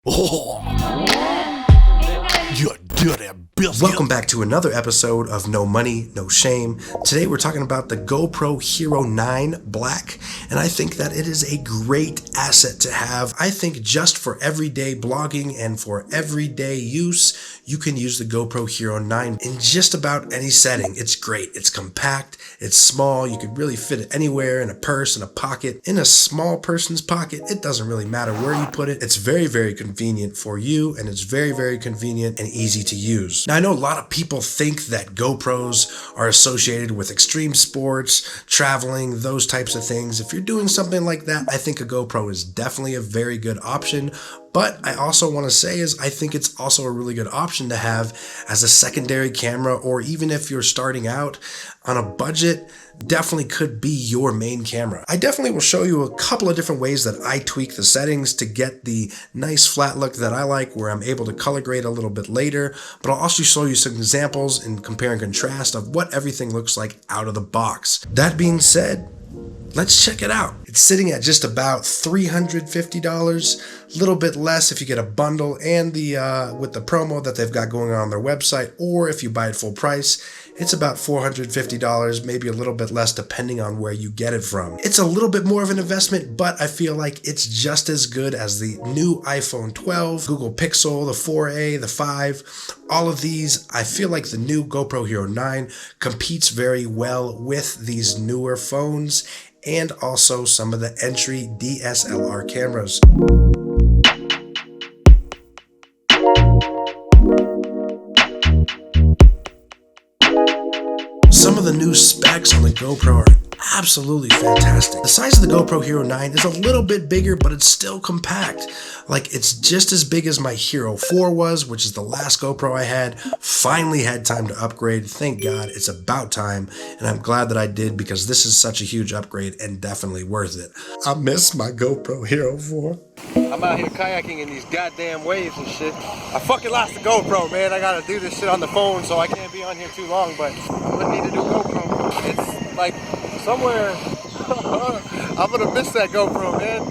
Oh, you dirty biscuit. Welcome back to another episode of No Money, No Shame. Today we're talking about the GoPro Hero 9 Black, and I think that it is a great asset to have. I think just for everyday blogging and for everyday use, you can use the GoPro Hero 9 in just about any setting. It's great. It's compact. It's small. You could really fit it anywhere, in a purse, in a pocket, in a small person's pocket. It doesn't really matter where you put it. It's very, very convenient for you, and it's very, very convenient and easy to use. Now, I know a lot of people think that GoPros are associated with extreme sports, traveling, those types of things. If you're doing something like that, I think a GoPro is definitely a very good option. But I also want to say I think it's also a really good option to have as a secondary camera, or even if you're starting out on a budget, definitely could be your main camera. I definitely will show you a couple of different ways that I tweak the settings to get the nice flat look that I like, where I'm able to color grade a little bit later, but I'll also show you some examples and compare and contrast of what everything looks like out of the box. That being said, let's check it out. It's sitting at just about $350, a little bit less if you get a bundle and the with the promo that they've got going on their website, or if you buy it full price, it's about $450, maybe a little bit less depending on where you get it from. It's a little bit more of an investment, but I feel like it's just as good as the new iPhone 12, Google Pixel, the 4a, the 5, all of these. I feel like the new GoPro Hero 9 competes very well with these newer phones and also some of the entry DSLR cameras. Some of the new specs on the GoPro are absolutely fantastic. The size of the GoPro Hero 9 is a little bit bigger, but it's still compact. Like, it's just as big as my Hero 4 was, which is the last GoPro I had. Finally had time to upgrade. Thank God, it's about time, and I'm glad that I did, because this is such a huge upgrade and definitely worth it. I miss my GoPro Hero 4. I'm out here kayaking in these goddamn waves and shit. I fucking lost the GoPro, man. I gotta do this shit on the phone, so I can't be on here too long, but I'm gonna need a new GoPro. It's like somewhere. I'm gonna miss that GoPro, man.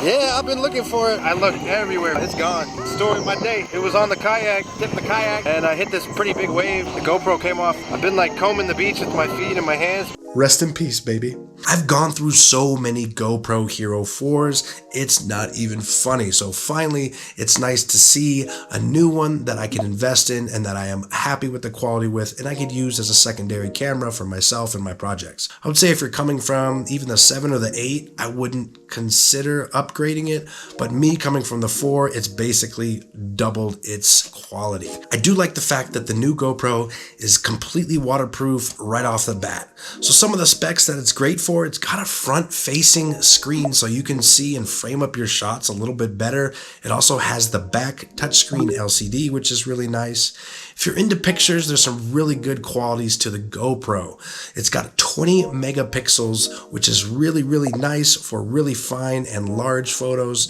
Yeah, I've been looking for it. I looked everywhere. It's gone. Story of my day. It was on the kayak, tipped the kayak, and I hit this pretty big wave. The GoPro came off. I've been like combing the beach with my feet and my hands. Rest in peace, baby. I've gone through so many GoPro Hero 4s, it's not even funny. So finally, it's nice to see a new one that I can invest in and that I am happy with the quality with, and I could use as a secondary camera for myself and my projects. I would say if you're coming from even the 7 or the 8, I wouldn't consider upgrading it, but me coming from the 4, it's basically doubled its quality. I do like the fact that the new GoPro is completely waterproof right off the bat. So some of the specs that it's great for, it's got a front-facing screen so you can see and frame up your shots a little bit better. It also has the back touchscreen LCD, which is really nice. If you're into pictures, there's some really good qualities to the GoPro. It's got 20 megapixels, which is really, really nice for really fine and large photos.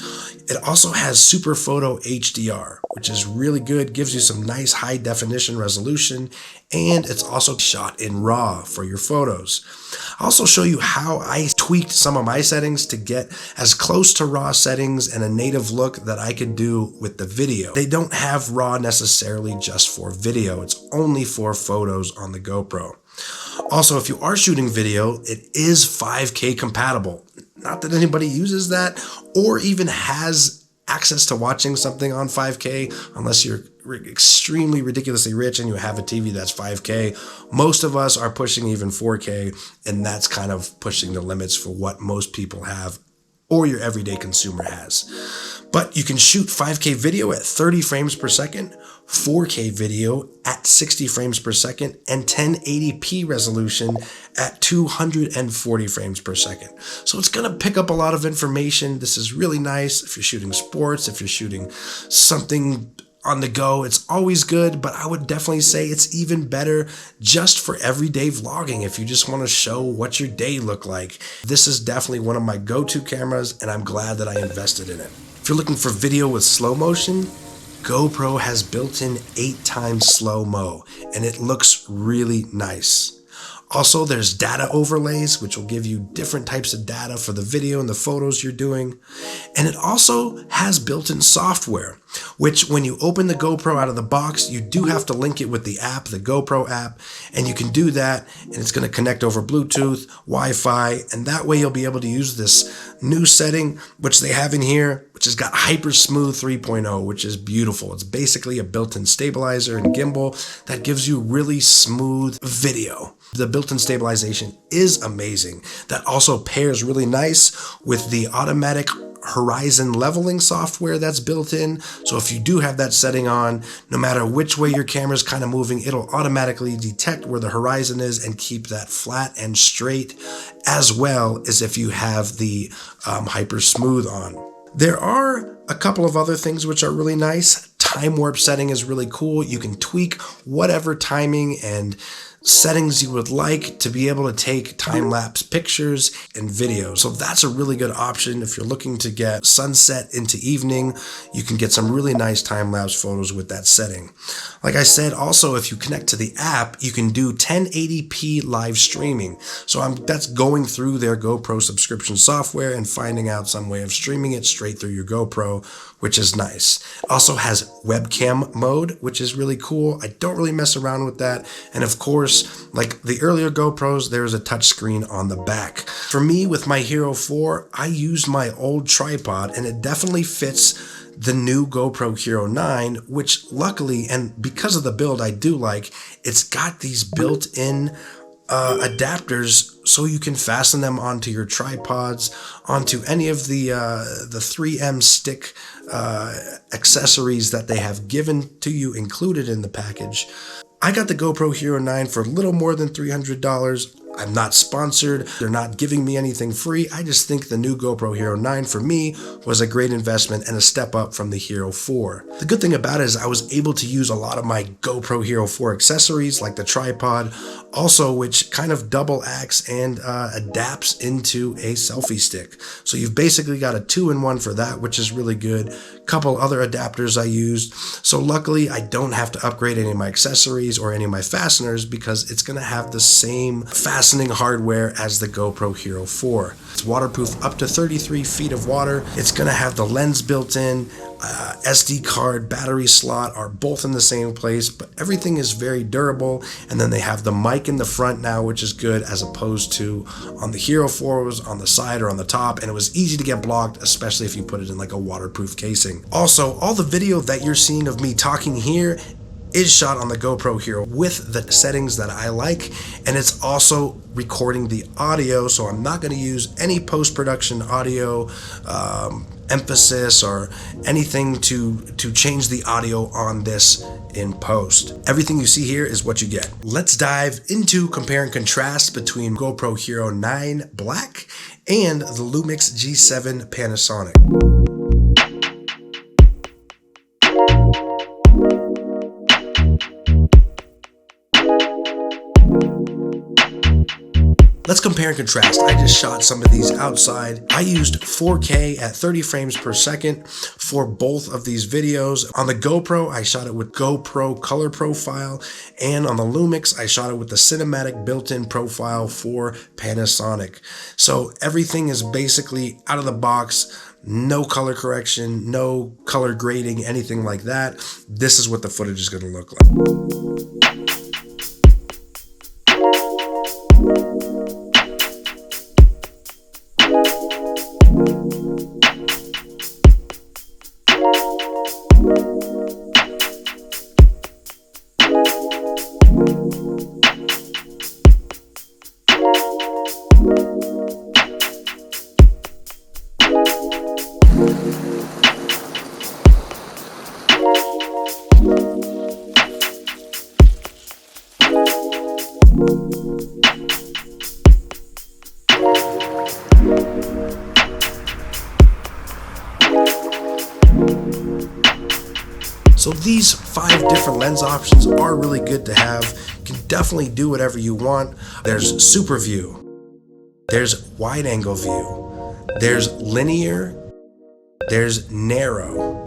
It also has Super Photo HDR, which is really good, gives you some nice high definition resolution, and it's also shot in RAW for your photos. I'll also show you how I tweaked some of my settings to get as close to RAW settings and a native look that I could do with the video. They don't have RAW necessarily just for video, it's only for photos on the GoPro. Also, if you are shooting video, it is 5K compatible. Not that anybody uses that or even has access to watching something on 5K unless you're extremely ridiculously rich and you have a TV that's 5K. Most of us are pushing even 4K, and that's kind of pushing the limits for what most people have or your everyday consumer has. But you can shoot 5K video at 30 frames per second, 4K video at 60 frames per second, and 1080p resolution at 240 frames per second. So it's gonna pick up a lot of information. This is really nice if you're shooting sports, if you're shooting something on the go. It's always good, but I would definitely say it's even better just for everyday vlogging. If you just want to show what your day looked like, this is definitely one of my go-to cameras, and I'm glad that I invested in it. If you're looking for video with slow motion, GoPro has built-in 8x slow-mo, and it looks really nice. Also, there's data overlays, which will give you different types of data for the video and the photos you're doing. And it also has built-in software, which when you open the GoPro out of the box, you do have to link it with the app, the GoPro app, and you can do that, and it's going to connect over Bluetooth, Wi-Fi, and that way you'll be able to use this new setting, which they have in here, which has got Hyper Smooth 3.0, which is beautiful. It's basically a built-in stabilizer and gimbal that gives you really smooth video. The built-in stabilization is amazing. That also pairs really nice with the automatic horizon leveling software that's built in. So if you do have that setting on, no matter which way your camera's kind of moving, it'll automatically detect where the horizon is and keep that flat and straight, as well as if you have the Hyper Smooth on. There are a couple of other things which are really nice. Time warp setting is really cool. You can tweak whatever timing and settings you would like to be able to take time-lapse pictures and videos. So that's a really good option. If you're looking to get sunset into evening, you can get some really nice time-lapse photos with that setting. Like I said, also, if you connect to the app, you can do 1080p live streaming. So that's going through their GoPro subscription software and finding out some way of streaming it straight through your GoPro, which is nice. It also has webcam mode, which is really cool. I don't really mess around with that. And of course, like the earlier GoPros, there's a touchscreen on the back. For me, with my Hero 4, I used my old tripod, and it definitely fits the new GoPro Hero 9, which luckily, and because of the build I do like, it's got these built-in adapters so you can fasten them onto your tripods, onto any of the 3M stick accessories that they have given to you included in the package. I got the GoPro Hero 9 for a little more than $300. I'm not sponsored. They're not giving me anything free. I just think the new GoPro Hero 9 for me was a great investment and a step up from the Hero 4. The good thing about it is I was able to use a lot of my GoPro Hero 4 accessories like the tripod, also which kind of double acts and adapts into a selfie stick. So you've basically got a 2-in-1 for that, which is really good. Couple other adapters I used. So luckily I don't have to upgrade any of my accessories or any of my fasteners because it's going to have the same fastening hardware as the GoPro Hero 4. It's waterproof up to 33 feet of water. It's going to have the lens built in. SD card, battery slot are both in the same place, but everything is very durable. And then they have the mic in the front now, which is good, as opposed to on the Hero 4 was on the side or on the top, and it was easy to get blocked, especially if you put it in like a waterproof casing. Also, all the video that you're seeing of me talking here is shot on the GoPro Hero with the settings that I like, and it's also recording the audio, so I'm not going to use any post-production audio emphasis or anything to change the audio on this in post. Everything you see here is what you get. Let's dive into compare and contrast between GoPro Hero 9 Black and the Lumix G7 Panasonic. Let's compare and contrast. I just shot some of these outside. I used 4K at 30 frames per second for both of these videos. On the GoPro, I shot it with GoPro color profile, and on the Lumix, I shot it with the cinematic built-in profile for Panasonic. So everything is basically out of the box. No color correction, no color grading, anything like that. This is what the footage is going to look like. So these 5 different lens options are really good to have. You can definitely do whatever you want. There's super view, there's wide angle view, there's linear, there's narrow,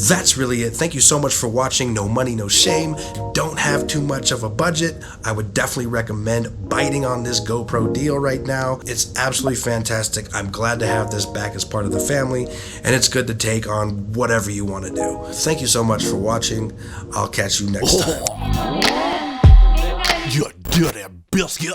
That's really it. Thank you so much for watching. No money, no shame. Don't have too much of a budget. I would definitely recommend biting on this GoPro deal right now. It's absolutely fantastic. I'm glad to have this back as part of the family, and it's good to take on whatever you want to do. Thank you so much for watching. I'll catch you next time. You dirty biscuit.